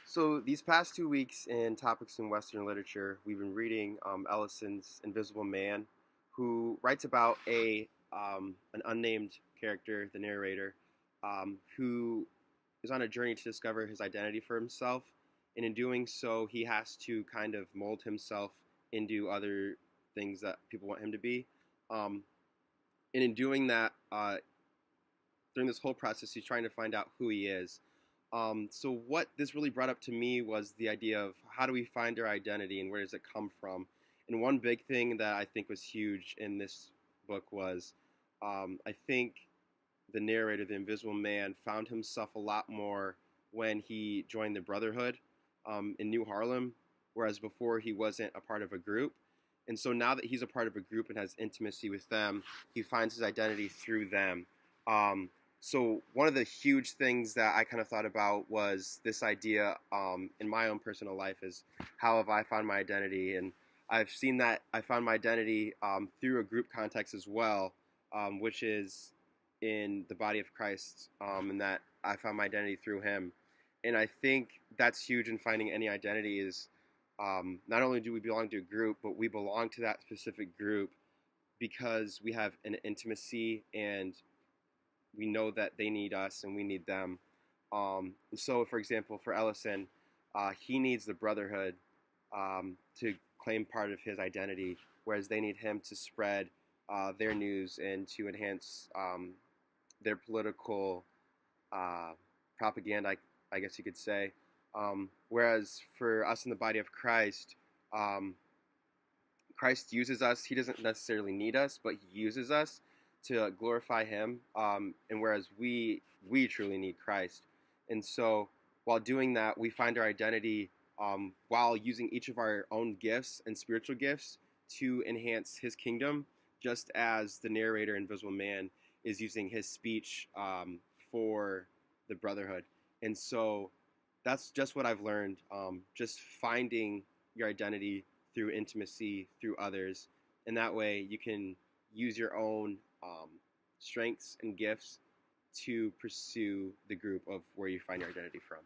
So these past 2 weeks in topics in Western literature, we've been reading Ellison's Invisible Man, who writes about a an unnamed character, the narrator, who is on a journey to discover his identity for himself, and in doing so, he has to kind of mold himself into other things that people want him to be, um, and in doing that, during this whole process, he's trying to find out who he is. So what this really brought up to me was the idea of how do we find our identity and where does it come from? And one big thing that I think was huge in this book was I think the narrator, the Invisible Man, found himself a lot more when he joined the Brotherhood in New Harlem, whereas before he wasn't a part of a group. And so now that he's a part of a group and has intimacy with them, he finds his identity through them. Um, so one of the huge things that I kind of thought about was this idea in my own personal life is how have I found my identity? And I've seen that I found my identity through a group context as well, which is in the body of Christ, and that I found my identity through Him. And I think that's huge in finding any identity is not only do we belong to a group, but we belong to that specific group because we have an intimacy and we know that they need us and we need them. And so, for example, for Ellison, he needs the brotherhood to claim part of his identity, whereas they need him to spread their news and to enhance their political uh, propaganda, I guess you could say. Whereas for us in the body of Christ, um, Christ uses us. He doesn't necessarily need us, but he uses us to glorify him. And whereas we truly need Christ. And so while doing that, we find our identity while using each of our own gifts and spiritual gifts to enhance his kingdom, just as the narrator, Invisible Man, is using his speech for the brotherhood. And so that's just what I've learned. Just finding your identity through intimacy, through others, and that way you can use your own strengths and gifts to pursue the group of where you find your identity from.